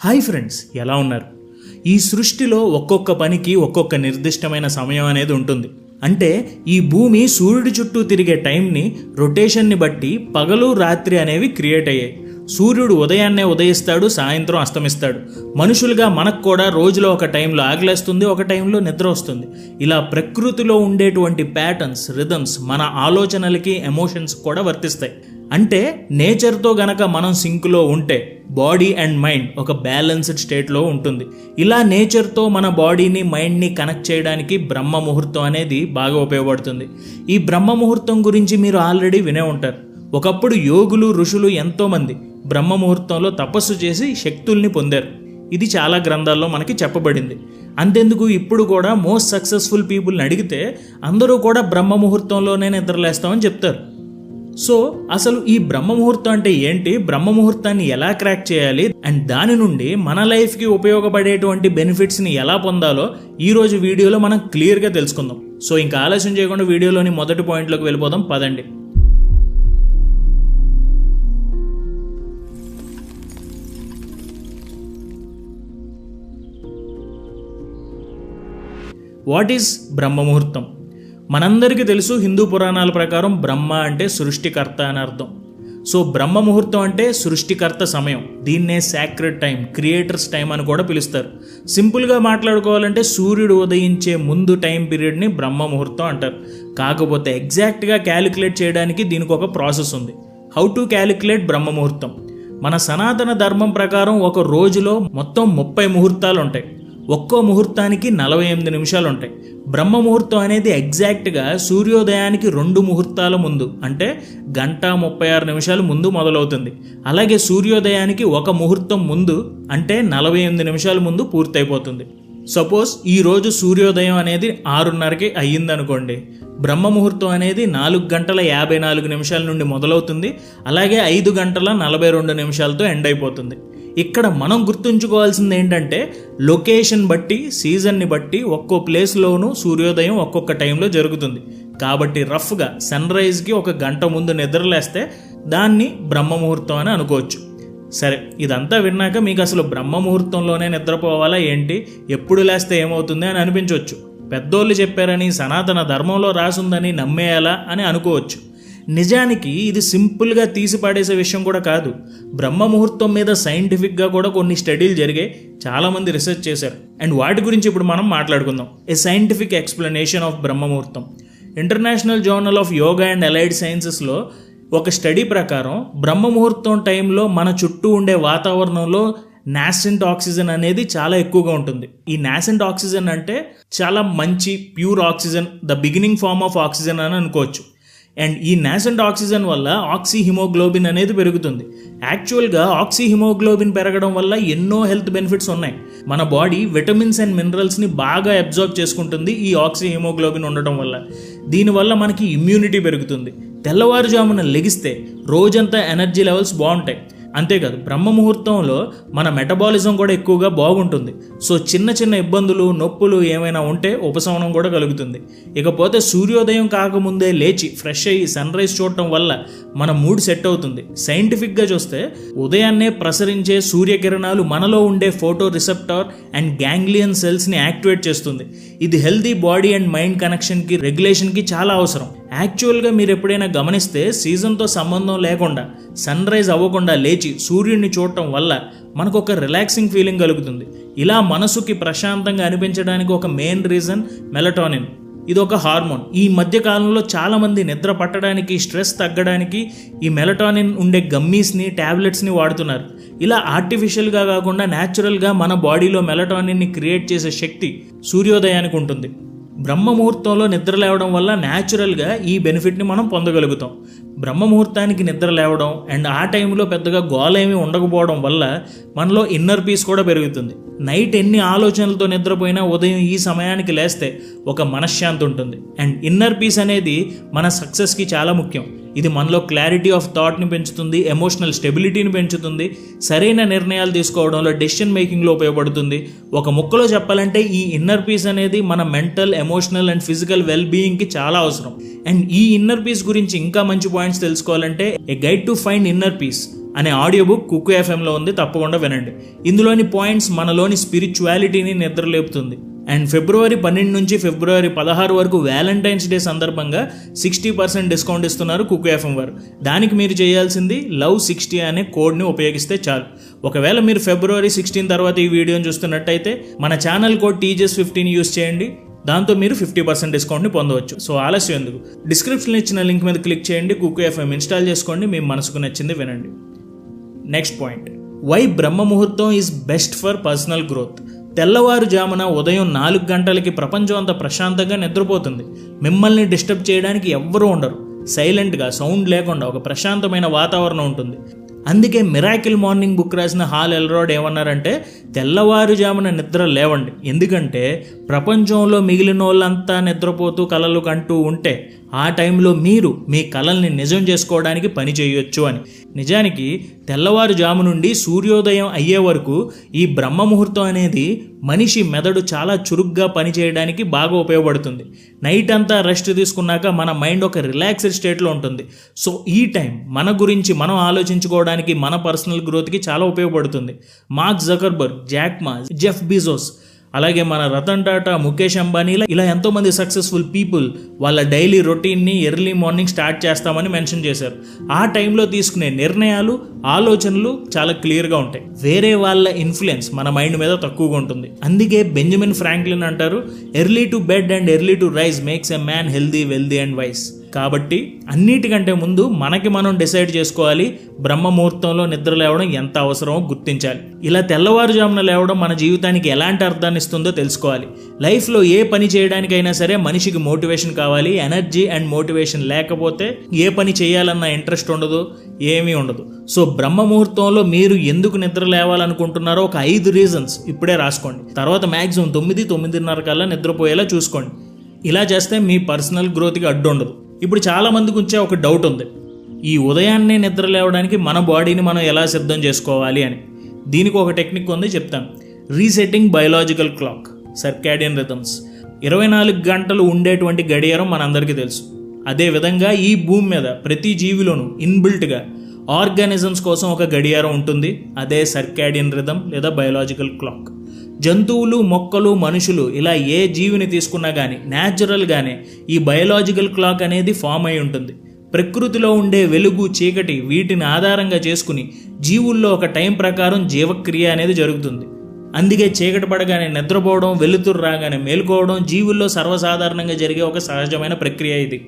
Hi friends, ఎలా ఉన్నారు? ఈ సృష్టిలో ఒక్కొక్క పనికి ఒక్కొక్క నిర్దిష్టమైన సమయం అనేది ఉంటుంది. అంటే ఈ భూమి సూర్యుడి చుట్టూ తిరిగే టైంని, రొటేషన్ని బట్టి పగలు రాత్రి అనేవి క్రియేట్ అయ్యాయి. సూర్యుడు ఉదయాన్నే ఉదయిస్తాడు, సాయంత్రం అస్తమిస్తాడు. మనుషులుగా మనకు కూడా రోజులో ఒక టైంలో ఆకలేస్తుంది, ఒక టైంలో నిద్ర వస్తుంది. ఇలా ప్రకృతిలో ఉండేటువంటి ప్యాటర్న్స్, రిథమ్స్ మన ఆలోచనలకి, ఎమోషన్స్ కూడా వర్తిస్తాయి. అంటే నేచర్తో గనక మనం సింక్లో ఉంటే బాడీ అండ్ మైండ్ ఒక బ్యాలెన్స్డ్ స్టేట్లో ఉంటుంది. ఇలా నేచర్తో మన బాడీని, మైండ్ని కనెక్ట్ చేయడానికి బ్రహ్మ ముహూర్తం అనేది బాగా ఉపయోగపడుతుంది. ఈ బ్రహ్మ ముహూర్తం గురించి మీరు ఆల్రెడీ వినే ఉంటారు. ఒకప్పుడు యోగులు, ఋషులు ఎంతోమంది బ్రహ్మ ముహూర్తంలో తపస్సు చేసి శక్తుల్ని పొందారు. ఇది చాలా గ్రంథాల్లో మనకి చెప్పబడింది. అంతెందుకు, ఇప్పుడు కూడా మోస్ట్ సక్సెస్ఫుల్ పీపుల్ని అడిగితే అందరూ కూడా బ్రహ్మ ముహూర్తంలోనే నిద్రలేస్తామని చెప్తారు. సో అసలు ఈ బ్రహ్మ ముహూర్తం అంటే ఏంటి, బ్రహ్మ ముహూర్తాన్ని ఎలా క్రాక్ చేయాలి, అండ్ దాని నుండి మన లైఫ్కి ఉపయోగపడేటువంటి బెనిఫిట్స్ని ఎలా పొందాలో ఈరోజు వీడియోలో మనం క్లియర్గా తెలుసుకుందాం. సో ఇంకా ఆలస్యం చేయకుండా వీడియోలోని మొదటి పాయింట్లోకి వెళ్ళిపోదాం, పదండి. వాట్ ఈజ్ బ్రహ్మ ముహూర్తం? మనందరికీ తెలుసు, హిందూ పురాణాల ప్రకారం బ్రహ్మ అంటే సృష్టికర్త అని అర్థం. సో బ్రహ్మ ముహూర్తం అంటే సృష్టికర్త సమయం. దీన్నే సాక్రెడ్ టైం, క్రియేటర్స్ టైం అని కూడా పిలుస్తారు. సింపుల్గా మాట్లాడుకోవాలంటే సూర్యుడు ఉదయించే ముందు టైం పీరియడ్ని బ్రహ్మ ముహూర్తం అంటారు. కాకపోతే ఎగ్జాక్ట్గా క్యాలిక్యులేట్ చేయడానికి దీనికి ఒక ప్రాసెస్ ఉంది. హౌ టు క్యాలిక్యులేట్ బ్రహ్మ ముహూర్తం? మన సనాతన ధర్మం ప్రకారం ఒక రోజులో మొత్తం 30 ముహూర్తాలు ఉంటాయి. ఒక్కో ముహూర్తానికి 48 నిమిషాలు ఉంటాయి. బ్రహ్మ ముహూర్తం అనేది ఎగ్జాక్ట్గా సూర్యోదయానికి 2 ముహూర్తాల ముందు, అంటే 1:36 ముందు మొదలవుతుంది. అలాగే సూర్యోదయానికి 1 ముహూర్తం ముందు, అంటే 48 నిమిషాల ముందు పూర్తయిపోతుంది. సపోజ్ ఈరోజు సూర్యోదయం అనేది 6:30కి అయ్యిందనుకోండి, బ్రహ్మ ముహూర్తం అనేది 4:54 నుండి మొదలవుతుంది. అలాగే 5:42 ఎండ్ అయిపోతుంది. ఇక్కడ మనం గుర్తుంచుకోవాల్సింది ఏంటంటే, లొకేషన్ బట్టి, సీజన్ని బట్టి ఒక్కో ప్లేస్లోనూ సూర్యోదయం ఒక్కొక్క టైంలో జరుగుతుంది. కాబట్టి రఫ్గా సన్ రైజ్కి 1 గంట ముందు నిద్రలేస్తే దాన్ని బ్రహ్మ ముహూర్తం అని అనుకోవచ్చు. సరే, ఇదంతా విన్నాక మీకు అసలు బ్రహ్మ ముహూర్తంలోనే నిద్రపోవాలా ఏంటి, ఎప్పుడు లేస్తే ఏమవుతుంది అని అనిపించవచ్చు. పెద్దోళ్ళు చెప్పారని, సనాతన ధర్మంలో రాసుందని నమ్మేయాలా అని అనుకోవచ్చు. నిజానికి ఇది సింపుల్గా తీసి పాడేసే విషయం కూడా కాదు. బ్రహ్మ ముహూర్తం మీద సైంటిఫిక్గా కూడా కొన్ని స్టడీలు జరిగాయి, చాలామంది రీసెర్చ్ చేశారు. అండ్ వాటి గురించి ఇప్పుడు మనం మాట్లాడుకుందాం. A scientific explanation of Brahma Muhurtam. International journal of yoga and allied సైన్సెస్లో ఒక స్టడీ ప్రకారం బ్రహ్మ ముహూర్తం టైంలో మన చుట్టూ ఉండే వాతావరణంలో నాసెంట్ ఆక్సిజన్ అనేది చాలా ఎక్కువగా ఉంటుంది. ఈ నాసెంట్ ఆక్సిజన్ అంటే చాలా మంచి pure oxygen, the beginning form of oxygen అని అనుకోవచ్చు. అండ్ ఈ నాసెంట్ ఆక్సిజన్ వల్ల ఆక్సిహిమోగ్లోబిన్ అనేది పెరుగుతుంది. యాక్చువల్గా ఆక్సిహిమోగ్లోబిన్ పెరగడం వల్ల ఎన్నో హెల్త్ బెనిఫిట్స్ ఉన్నాయి. మన బాడీ విటమిన్స్ అండ్ మినరల్స్ని బాగా అబ్జార్బ్ చేసుకుంటుంది ఈ ఆక్సిహిమోగ్లోబిన్ ఉండటం వల్ల. దీనివల్ల మనకి ఇమ్యూనిటీ పెరుగుతుంది. తెల్లవారుజామున లెగిస్తే రోజంతా ఎనర్జీ లెవెల్స్ బాగుంటాయి. అంతేకాదు, బ్రహ్మ ముహూర్తంలో మన మెటబాలిజం కూడా ఎక్కువగా బాగుంటుంది. సో చిన్న చిన్న ఇబ్బందులు, నొప్పులు ఏమైనా ఉంటే ఉపశమనం కూడా కలుగుతుంది. ఇకపోతే సూర్యోదయం కాకముందే లేచి ఫ్రెష్ అయ్యి సన్ రైజ్ చూడటం వల్ల మన మూడ్ సెట్ అవుతుంది. సైంటిఫిక్గా చూస్తే ఉదయాన్నే ప్రసరించే సూర్యకిరణాలు మనలో ఉండే ఫోటో రిసెప్టార్ అండ్ గ్యాంగ్లియన్ సెల్స్ని యాక్టివేట్ చేస్తుంది. ఇది హెల్తీ బాడీ అండ్ మైండ్ కనెక్షన్కి, రెగ్యులేషన్కి చాలా అవసరం. యాక్చువల్గా మీరు ఎప్పుడైనా గమనిస్తే సీజన్తో సంబంధం లేకుండా సన్ రైజ్ అవ్వకుండా లేచి సూర్యుడిని చూడటం వల్ల మనకు ఒక రిలాక్సింగ్ ఫీలింగ్ కలుగుతుంది. ఇలా మనసుకి ప్రశాంతంగా అనిపించడానికి ఒక మెయిన్ రీజన్ మెలటోనిన్. ఇది ఒక హార్మోన్. ఈ మధ్య కాలంలో చాలామంది నిద్ర పట్టడానికి, స్ట్రెస్ తగ్గడానికి ఈ మెలటోనిన్ ఉండే గమ్మీస్ని, ట్యాబ్లెట్స్ని వాడుతున్నారు. ఇలా ఆర్టిఫిషియల్గా కాకుండా న్యాచురల్గా మన బాడీలో మెలటోనిన్ని క్రియేట్ చేసే శక్తి సూర్యోదయానికి ఉంటుంది. బ్రహ్మ ముహూర్తంలో నిద్ర లేవడం వల్ల న్యాచురల్గా ఈ బెనిఫిట్ని మనం పొందగలుగుతాం. బ్రహ్మ ముహూర్తానికి నిద్ర లేవడం అండ్ ఆ టైంలో పెద్దగా గోలేమీ ఉండకపోవడం వల్ల మనలో ఇన్నర్ పీస్ కూడా పెరుగుతుంది. నైట్ ఎన్ని ఆలోచనలతో నిద్రపోయినా ఉదయం ఈ సమయానికి లేస్తే ఒక మనశ్శాంతి ఉంటుంది. అండ్ ఇన్నర్ పీస్ అనేది మన సక్సెస్కి చాలా ముఖ్యం. ఇది మనలో క్లారిటీ ఆఫ్ థాట్ని పెంచుతుంది, ఎమోషనల్ స్టెబిలిటీని పెంచుతుంది, సరైన నిర్ణయాలు తీసుకోవడంలో, డెసిషన్ మేకింగ్లో ఉపయోగపడుతుంది. ఒక ముక్కలో చెప్పాలంటే ఈ ఇన్నర్ పీస్ అనేది మన mental, emotional and physical well బీయింగ్కి చాలా అవసరం. అండ్ ఈ ఇన్నర్ పీస్ గురించి ఇంకా మంచి పాయింట్స్ తెలుసుకోవాలంటే ఏ guide to find inner peace అనే ఆడియో బుక్ కుక్కు ఎఫ్ఎంలో ఉంది, తప్పకుండా వినండి. ఇందులోని పాయింట్స్ మనలోని స్పిరిచువాలిటీని నిద్రలేపుతుంది. అండ్ ఫిబ్రవరి 12 నుంచి ఫిబ్రవరి 16 వరకు వ్యాలంటైన్స్ డే సందర్భంగా 60% డిస్కౌంట్ ఇస్తున్నారు కుక్కు ఎఫ్ఎం వారు. దానికి మీరు చేయాల్సింది Love60 అనే కోడ్ని ఉపయోగిస్తే చాలు. ఒకవేళ మీరు ఫిబ్రవరి 16 తర్వాత ఈ వీడియోని చూస్తున్నట్టయితే మన ఛానల్ కోడ్ TJS15 యూస్ చేయండి. దాంతో మీరు 50% డిస్కౌంట్ని పొందవచ్చు. సో ఆలస్యం ఎందుకు, డిస్క్రిప్షన్లో ఇచ్చిన లింక్ మీద క్లిక్ చేయండి, కుక్కు ఎఫ్ఎం ఇన్స్టాల్ చేసుకోండి, మీ మనసుకు నచ్చింది వినండి. నెక్స్ట్ పాయింట్, వై బ్రహ్మ ముహూర్తం is best for personal growth. తెల్లవారుజామున ఉదయం 4 గంటలకి ప్రపంచం అంతా ప్రశాంతంగా నిద్రపోతుంది. మిమ్మల్ని డిస్టర్బ్ చేయడానికి ఎవ్వరూ ఉండరు. సైలెంట్గా, సౌండ్ లేకుండా ఒక ప్రశాంతమైన వాతావరణం ఉంటుంది. అందుకే మిరాకిల్ మార్నింగ్ బుక్ రాసిన హాల్ ఎల్రాడ్ ఏమన్నారంటే, తెల్లవారుజామున నిద్ర లేవండి, ఎందుకంటే ప్రపంచంలో మిగిలిన వాళ్ళంతా నిద్రపోతూ కలలు కంటూ ఉంటే ఆ టైంలో మీరు మీ కలల్ని నిజం చేసుకోవడానికి పని చేయొచ్చు అని. నిజానికి తెల్లవారుజాము నుండి సూర్యోదయం అయ్యే వరకు ఈ బ్రహ్మ ముహూర్తం అనేది మనిషి మెదడు చాలా చురుగ్గా పనిచేయడానికి బాగా ఉపయోగపడుతుంది. నైట్ అంతా రెస్ట్ తీసుకున్నాక మన మైండ్ ఒక రిలాక్స్డ్ స్టేట్లో ఉంటుంది. సో ఈ టైం మన గురించి మనం ఆలోచించుకోవడానికి, మన పర్సనల్ గ్రోత్కి చాలా ఉపయోగపడుతుంది. మార్క్ జకర్బర్గ్, జాక్ మా, జెఫ్ బిజోస్, అలాగే మన రతన్ టాటా, ముఖేష్ అంబానీ, ఇలా ఎంతోమంది సక్సెస్ఫుల్ పీపుల్ వాళ్ళ డైలీ రొటీన్ని ఎర్లీ మార్నింగ్ స్టార్ట్ చేస్తామని మెన్షన్ చేశారు. ఆ టైంలో తీసుకునే నిర్ణయాలు, ఆలోచనలు చాలా క్లియర్గా ఉంటాయి. వేరే వాళ్ళ ఇన్ఫ్లుయెన్స్ మన మైండ్ మీద తక్కువగా ఉంటుంది. అందుకే బెంజమిన్ ఫ్రాంక్లిన్ అంటారు, early to bed and early to rise makes a man healthy, wealthy and wise. కాబట్టి అన్నిటికంటే ముందు మనకి మనం డిసైడ్ చేసుకోవాలి, బ్రహ్మ ముహూర్తంలో నిద్ర లేవడం ఎంత అవసరమో గుర్తించాలి. ఇలా తెల్లవారుజామున లేవడం మన జీవితానికి ఎలాంటి అర్థాన్ని ఇస్తుందో తెలుసుకోవాలి. లైఫ్లో ఏ పని చేయడానికైనా సరే మనిషికి మోటివేషన్ కావాలి. ఎనర్జీ అండ్ మోటివేషన్ లేకపోతే ఏ పని చేయాలన్న ఇంట్రెస్ట్ ఉండదు, ఏమీ ఉండదు. సో బ్రహ్మ ముహూర్తంలో మీరు ఎందుకు నిద్ర లేవాలనుకుంటున్నారో ఒక 5 రీజన్స్ ఇప్పుడే రాసుకోండి. తర్వాత మ్యాక్సిమం 9-9:30 కల్లా నిద్రపోయేలా చూసుకోండి. ఇలా చేస్తే మీ పర్సనల్ గ్రోత్కి అడ్డు ఉండదు. ఇప్పుడు చాలామందికి వచ్చే ఒక డౌట్ ఉంది, ఈ ఉదయాన్నే నిద్ర లేవడానికి మన బాడీని మనం ఎలా సిద్ధం చేసుకోవాలి అని. దీనికి ఒక టెక్నిక్ ఉంది, చెప్తాను. Resetting biological clock, circadian rhythms. 24 గంటలు ఉండేటువంటి గడియారం మనందరికీ తెలుసు. అదేవిధంగా ఈ భూమి మీద ప్రతి జీవిలోనూ ఇన్బిల్ట్గా ఆర్గానిజమ్స్ కోసం ఒక గడియారం ఉంటుంది. అదే సర్కాడియన్ రిథమ్ లేదా బయోలాజికల్ క్లాక్. జంతువులు, మొక్కలు, మనుషులు, ఇలా ఏ జీవిని తీసుకున్నా కానీ న్యాచురల్గానే ఈ బయోలాజికల్ క్లాక్ అనేది ఫామ్ అయి ఉంటుంది. ప్రకృతిలో ఉండే వెలుగు, చీకటి, వీటిని ఆధారంగా చేసుకుని జీవుల్లో ఒక టైం ప్రకారం జీవక్రియ అనేది జరుగుతుంది. అందుకే చీకటి పడగానే నిద్రపోవడం, వెలుతురు రాగానే మేలుకోవడం జీవుల్లో సర్వసాధారణంగా జరిగే ఒక సహజమైన ప్రక్రియ ఇది.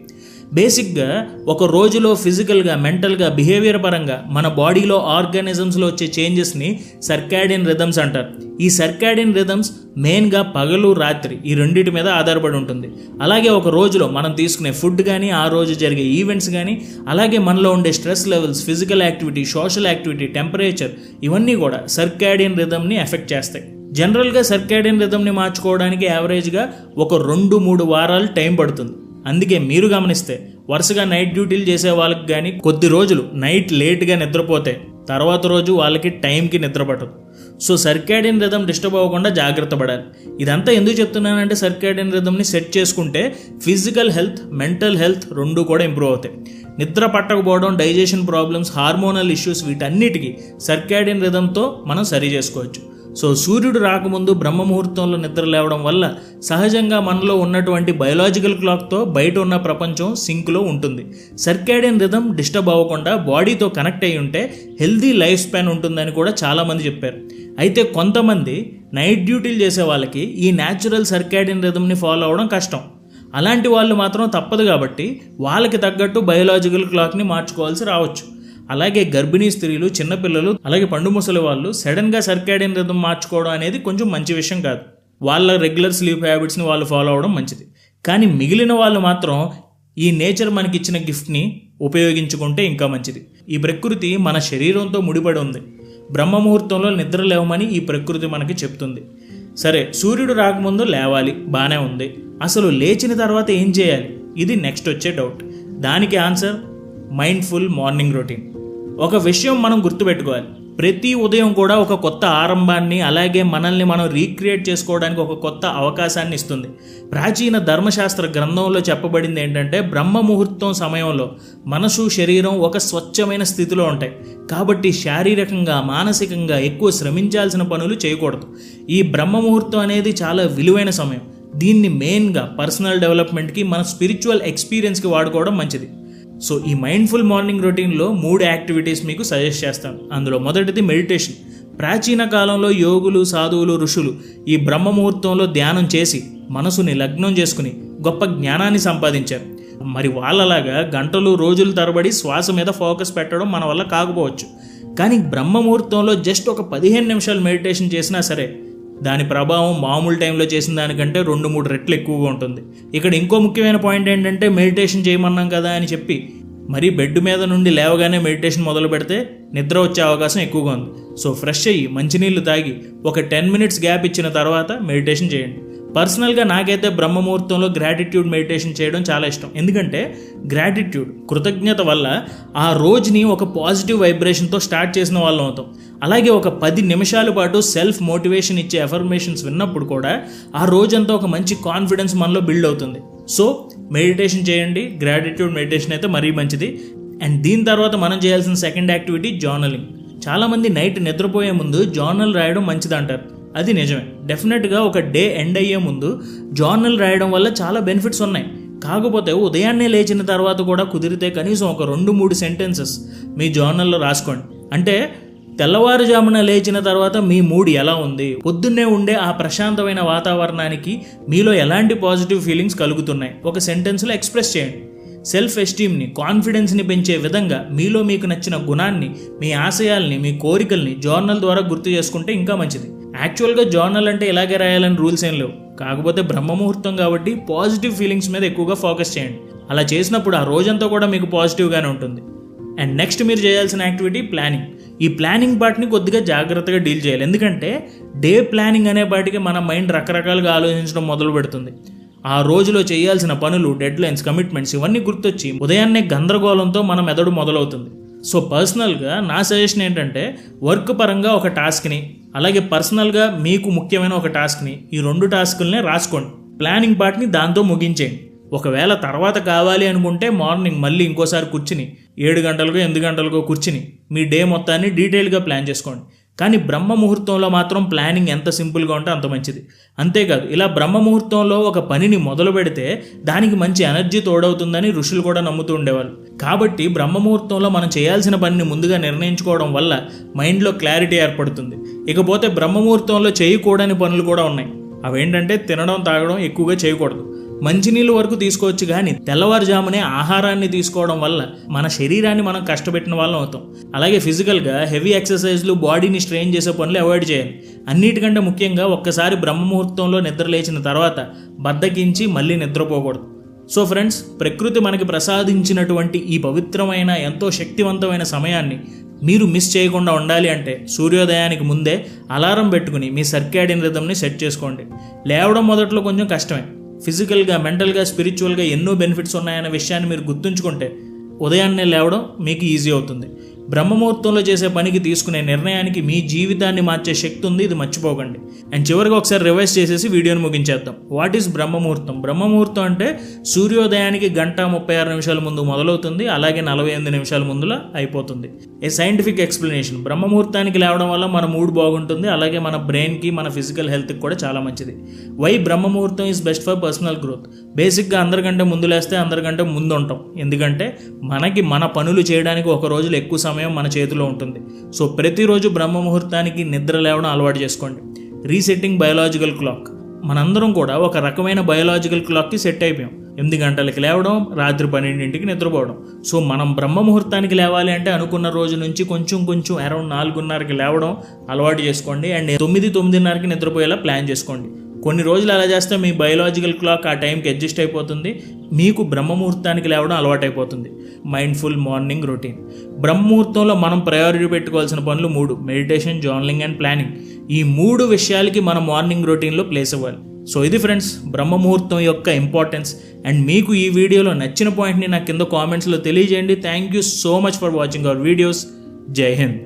బేసిక్గా ఒక రోజులో ఫిజికల్గా, మెంటల్గా, బిహేవియర్ పరంగా మన బాడీలో ఆర్గానిజమ్స్లో వచ్చే చేంజెస్ని సర్కాడియన్ రిథమ్స్ అంటారు. ఈ సర్కాడియన్ రిథమ్స్ మెయిన్గా పగలు, రాత్రి ఈ రెండింటి మీద ఆధారపడి ఉంటుంది. అలాగే ఒక రోజులో మనం తీసుకునే ఫుడ్ కానీ, ఆ రోజు జరిగే ఈవెంట్స్ కానీ, అలాగే మనలో ఉండే stress levels, physical activity, social activity, temperature, ఇవన్నీ కూడా సర్కాడియన్ రిథమ్ని ఎఫెక్ట్ చేస్తాయి. జనరల్గా సర్కాడియన్ రిథమ్ని మార్చుకోవడానికి యావరేజ్గా ఒక 2-3 వారాలు టైం పడుతుంది. అందుకే మీరు గమనిస్తే వరుసగా నైట్ డ్యూటీలు చేసే వాళ్ళకి కానీ కొద్ది రోజులు నైట్ లేట్గా నిద్రపోతే తర్వాత రోజు వాళ్ళకి టైంకి నిద్ర పట్టదు. సో సర్కాడియన్ రిథమ్ డిస్టర్బ్ అవ్వకుండా జాగ్రత్త పడాలి. ఇదంతా ఎందుకు చెప్తున్నానంటే, సర్కాడియన్ రిథమ్ని సెట్ చేసుకుంటే ఫిజికల్ హెల్త్, మెంటల్ హెల్త్ రెండూ కూడా ఇంప్రూవ్ అవుతాయి. నిద్ర పట్టకపోవడం, డైజెషన్ ప్రాబ్లమ్స్, హార్మోనల్ ఇష్యూస్, వీటన్నిటికీ సర్కాడియన్ రిథమ్తో మనం సరి చేసుకోవచ్చు. సో సూర్యుడు రాకముందు బ్రహ్మ ముహూర్తంలో నిద్ర లేవడం వల్ల సహజంగా మనలో ఉన్నటువంటి బయోలాజికల్ క్లాక్తో బయట ఉన్న ప్రపంచం సింక్లో ఉంటుంది. సర్కాడియన్ రిథమ్ డిస్టర్బ్ అవ్వకుండా బాడీతో కనెక్ట్ అయి ఉంటే హెల్దీ లైఫ్ స్పాన్ ఉంటుందని కూడా చాలామంది చెప్పారు. అయితే కొంతమంది నైట్ డ్యూటీలు చేసే వాళ్ళకి ఈ న్యాచురల్ సర్కాడియన్ రిథమ్ని ఫాలో అవ్వడం కష్టం. అలాంటి వాళ్ళు మాత్రం తప్పదు కాబట్టి వాళ్ళకి తగ్గట్టు బయోలాజికల్ క్లాక్ని మార్చుకోవాల్సి రావచ్చు. అలాగే గర్భిణీ స్త్రీలు, చిన్నపిల్లలు, అలాగే పండు ముసలి వాళ్ళు సడన్గా సర్కాడియన్ రిథమ్ మార్చుకోవడం అనేది కొంచెం మంచి విషయం కాదు. వాళ్ళ రెగ్యులర్ స్లీప్ హ్యాబిట్స్ని వాళ్ళు ఫాలో అవ్వడం మంచిది. కానీ మిగిలిన వాళ్ళు మాత్రం ఈ నేచర్ మనకిచ్చిన గిఫ్ట్ని ఉపయోగించుకుంటే ఇంకా మంచిది. ఈ ప్రకృతి మన శరీరంతో ముడిపడి ఉంది. బ్రహ్మ ముహూర్తంలో నిద్ర లేవమని ఈ ప్రకృతి మనకి చెప్తుంది. సరే, సూర్యుడు రాకముందు లేవాలి, బాగానే ఉంది. అసలు లేచిన తర్వాత ఏం చేయాలి? ఇది నెక్స్ట్ వచ్చే డౌట్. దానికి ఆన్సర్ మైండ్ఫుల్ మార్నింగ్ రొటీన్. ఒక విషయం మనం గుర్తుపెట్టుకోవాలి, ప్రతి ఉదయం కూడా ఒక కొత్త ఆరంభాన్ని, అలాగే మనల్ని మనం రీక్రియేట్ చేసుకోవడానికి ఒక కొత్త అవకాశాన్ని ఇస్తుంది. ప్రాచీన ధర్మశాస్త్ర గ్రంథంలో చెప్పబడింది ఏంటంటే, బ్రహ్మ ముహూర్తం సమయంలో మనసు, శరీరం ఒక స్వచ్ఛమైన స్థితిలో ఉంటాయి. కాబట్టి శారీరకంగా, మానసికంగా ఎక్కువ శ్రమించాల్సిన పనులు చేయకూడదు. ఈ బ్రహ్మ ముహూర్తం అనేది చాలా విలువైన సమయం. దీన్ని మెయిన్గా పర్సనల్ డెవలప్మెంట్కి, మన స్పిరిచువల్ ఎక్స్పీరియన్స్కి వాడుకోవడం మంచిది. సో ఈ మైండ్ఫుల్ మార్నింగ్ రొటీన్లో 3 యాక్టివిటీస్ మీకు సజెస్ట్ చేస్తాను. అందులో మొదటిది మెడిటేషన్. ప్రాచీన కాలంలో యోగులు, సాధువులు, ఋషులు ఈ బ్రహ్మ ముహూర్తంలో ధ్యానం చేసి మనసుని లగ్నం చేసుకుని గొప్ప జ్ఞానాన్ని సంపాదించారు. మరి వాళ్ళలాగా గంటలు, రోజుల తరబడి శ్వాస మీద ఫోకస్ పెట్టడం మన వల్ల కాకపోవచ్చు. కానీ బ్రహ్మ ముహూర్తంలో జస్ట్ ఒక 15 నిమిషాలు మెడిటేషన్ చేసినా సరే దాని ప్రభావం మామూలు టైంలో చేసిన దానికంటే 2-3 రెట్లు ఎక్కువగా ఉంటుంది. ఇక్కడ ఇంకో ముఖ్యమైన పాయింట్ ఏంటంటే, మెడిటేషన్ చేయమన్నాం కదా అని చెప్పి మరి బెడ్ మీద నుండి లేవగానే మెడిటేషన్ మొదలు పెడితే నిద్ర వచ్చే అవకాశం ఎక్కువగా ఉంది. సో ఫ్రెష్ అయ్యి మంచినీళ్ళు తాగి ఒక 10 మినిట్స్ గ్యాప్ ఇచ్చిన తర్వాత మెడిటేషన్ చేయండి. పర్సనల్గా నాకైతే బ్రహ్మ ముహూర్తంలో గ్రాటిట్యూడ్ మెడిటేషన్ చేయడం చాలా ఇష్టం. ఎందుకంటే గ్రాటిట్యూడ్, కృతజ్ఞత వల్ల ఆ రోజుని ఒక పాజిటివ్ వైబ్రేషన్తో స్టార్ట్ చేసిన వాళ్ళం అవుతాం. అలాగే ఒక 10 నిమిషాల పాటు సెల్ఫ్ మోటివేషన్ ఇచ్చే అఫర్మేషన్స్ విన్నప్పుడు కూడా ఆ రోజంతా ఒక మంచి కాన్ఫిడెన్స్ మనలో బిల్డ్ అవుతుంది. సో మెడిటేషన్ చేయండి. గ్రాటిట్యూడ్ మెడిటేషన్ అయితే మరీ మంచిది. అండ్ దీని తర్వాత మనం చేయాల్సిన సెకండ్ యాక్టివిటీ జర్నలింగ్. చాలామంది నైట్ నిద్రపోయే ముందు జర్నల్ రాయడం మంచిది అంటారు. అది నిజమే. డెఫినెట్గా ఒక డే ఎండ్ అయ్యే ముందు జర్నల్ రాయడం వల్ల చాలా బెనిఫిట్స్ ఉన్నాయి. కాకపోతే ఉదయాన్నే లేచిన తర్వాత కూడా కుదిరితే కనీసం ఒక 2-3 సెంటెన్సెస్ మీ జర్నల్లో రాసుకోండి. అంటే తెల్లవారుజామున లేచిన తర్వాత మీ మూడ్ ఎలా ఉంది, పొద్దున్నే ఉండే ఆ ప్రశాంతమైన వాతావరణానికి మీలో ఎలాంటి పాజిటివ్ ఫీలింగ్స్ కలుగుతున్నాయి ఒక సెంటెన్స్లో ఎక్స్ప్రెస్ చేయండి. సెల్ఫ్ ఎస్టీమ్ని, కాన్ఫిడెన్స్ని పెంచే విధంగా మీలో మీకు నచ్చిన గుణాన్ని, మీ ఆశయాల్ని, మీ కోరికల్ని జర్నల్ ద్వారా గుర్తు చేసుకుంటే ఇంకా మంచిది. యాక్చువల్గా జర్నల్ అంటే ఇలాగే రాయాలని రూల్స్ ఏం లేవు. కాకపోతే బ్రహ్మ ముహూర్తం కాబట్టి పాజిటివ్ ఫీలింగ్స్ మీద ఎక్కువగా ఫోకస్ చేయండి. అలా చేసినప్పుడు ఆ రోజంతా కూడా మీకు పాజిటివ్గానే ఉంటుంది. అండ్ నెక్స్ట్ మీరు చేయాల్సిన యాక్టివిటీ ప్లానింగ్. ఈ ప్లానింగ్ పార్ట్ని కొద్దిగా జాగ్రత్తగా డీల్ చేయాలి. ఎందుకంటే డే ప్లానింగ్ అనే పాటికి మన మైండ్ రకరకాలుగా ఆలోచించడం మొదలు పెడుతుంది. ఆ రోజులో చేయాల్సిన పనులు, డెడ్లైన్స్, కమిట్మెంట్స్ ఇవన్నీ గుర్తొచ్చి ఉదయాన్నే గందరగోళంతో మన మెదడు మొదలవుతుంది. సో పర్సనల్గా నా సజెషన్ ఏంటంటే, వర్క్ పరంగా ఒక టాస్క్ని, అలాగే పర్సనల్గా మీకు ముఖ్యమైన ఒక టాస్క్ని, ఈ 2 టాస్కులనే రాసుకోండి. ప్లానింగ్ పార్ట్ని దాంతో ముగించేయండి. ఒకవేళ తర్వాత కావాలి అనుకుంటే మార్నింగ్ మళ్ళీ ఇంకోసారి కూర్చుని 7 గంటలకో 8 గంటలకో కూర్చుని మీ డే మొత్తాన్ని డీటెయిల్గా ప్లాన్ చేసుకోండి. కానీ బ్రహ్మ ముహూర్తంలో మాత్రం ప్లానింగ్ ఎంత సింపుల్గా ఉంటే అంత మంచిది. అంతేకాదు, ఇలా బ్రహ్మ ముహూర్తంలో ఒక పనిని మొదలు పెడితే దానికి మంచి ఎనర్జీ తోడవుతుందని ఋషులు కూడా నమ్ముతూ ఉండేవాళ్ళు. కాబట్టి బ్రహ్మ ముహూర్తంలో మనం చేయాల్సిన పనిని ముందుగా నిర్ణయించుకోవడం వల్ల మైండ్లో క్లారిటీ ఏర్పడుతుంది. ఇకపోతే బ్రహ్మ ముహూర్తంలో చేయకూడని పనులు కూడా ఉన్నాయి. అవేంటంటే తినడం, తాగడం ఎక్కువగా చేయకూడదు. మంచినీళ్ళు వరకు తీసుకోవచ్చు, కానీ తెల్లవారుజామునే ఆహారాన్ని తీసుకోవడం వల్ల మన శరీరాన్ని మనం కష్టపెట్టిన వాళ్ళం అవుతాం. అలాగే ఫిజికల్గా హెవీ ఎక్సర్సైజ్లు, బాడీని స్ట్రెయిన్ చేసే పనులు అవాయిడ్ చేయాలి. అన్నిటికంటే ముఖ్యంగా ఒక్కసారి బ్రహ్మ ముహూర్తంలో నిద్ర లేచిన తర్వాత బద్ధకించి మళ్ళీ నిద్రపోకూడదు. సో ఫ్రెండ్స్, ప్రకృతి మనకి ప్రసాదించినటువంటి ఈ పవిత్రమైన, ఎంతో శక్తివంతమైన సమయాన్ని మీరు మిస్ చేయకుండా ఉండాలి అంటే సూర్యోదయానికి ముందే అలారం పెట్టుకుని మీ సర్కాడియన్ రిథమ్ని సెట్ చేసుకోండి. లేవడం మొదట్లో కొంచెం కష్టమే. ఫిజికల్గా, మెంటల్గా, స్పిరిచువల్గా ఎన్నో బెనిఫిట్స్ ఉన్నాయన్న విషయాన్ని మీరు గుర్తుంచుకుంటే ఉదయాన్నే లేవడం మీకు ఈజీ అవుతుంది. బ్రహ్మముహూర్తంలో చేసే పనికి తీసుకునే నిర్ణయానికి మీ జీవితాన్ని మార్చే శక్తి ఉంది, ఇది మర్చిపోకండి. అండ్ చివరిగా ఒకసారి రివైజ్ చేసేసి వీడియోని ముగించేద్దాం. What is బ్రహ్మముహూర్తం? బ్రహ్మముహూర్తం అంటే సూర్యోదయానికి 1:36 ముందు మొదలవుతుంది, అలాగే 48 నిమిషాల ముందులా అయిపోతుంది. ఏ సైంటిఫిక్ ఎక్స్ప్లెనేషన్. బ్రహ్మముహూర్తానికి లేవడం వల్ల మన మూడ్ బాగుంటుంది, అలాగే మన బ్రెయిన్కి, మన ఫిజికల్ హెల్త్కి కూడా చాలా మంచిది. Why Brahma muhurtam is best for personal growth. బేసిక్గా అందరికంటే ముందు లేస్తే అందరికంటే ముందు ఉంటాం. ఎందుకంటే మనకి మన పనులు చేయడానికి ఒక రోజులో ఎక్కువ సమయం మన చేతిలో ఉంటుంది. సో ప్రతిరోజు బ్రహ్మ ముహూర్తానికి నిద్ర లేవడం అలవాటు చేసుకోండి. Resetting biological clock. మనందరం కూడా ఒక రకమైన బయోలాజికల్ క్లాక్కి సెట్ అయిపోయాం. 8 గంటలకి లేవడం, రాత్రి 12ంటికి నిద్రపోవడం. సో మనం బ్రహ్మ ముహూర్తానికి లేవాలి అంటే అనుకున్న రోజు నుంచి కొంచెం అరౌండ్ 4:30కి లేవడం అలవాటు చేసుకోండి. అండ్ 9-9:30కి నిద్రపోయేలా ప్లాన్ చేసుకోండి. కొన్ని రోజులు అలా చేస్తే మీ బయోలాజికల్ క్లాక్ ఆ టైంకి అడ్జస్ట్ అయిపోతుంది, మీకు బ్రహ్మముహూర్తానికి లేవడం అలవాటు అయిపోతుంది. Mindful morning routine. బ్రహ్మముహూర్తంలో మనం ప్రయారిటీ పెట్టుకోవాల్సిన పనులు 3: మెడిటేషన్, జర్నలింగ్ అండ్ ప్లానింగ్. ఈ 3 విషయాలకి మన మార్నింగ్ రొటీన్లో ప్లేస్ ఇవ్వాలి. సో ఇది ఫ్రెండ్స్ బ్రహ్మముహూర్తం యొక్క ఇంపార్టెన్స్. అండ్ మీకు ఈ వీడియోలో నచ్చిన పాయింట్ని నాకు కింద కామెంట్స్లో తెలియజేయండి. Thank you so much for watching our videos. జై హింద్.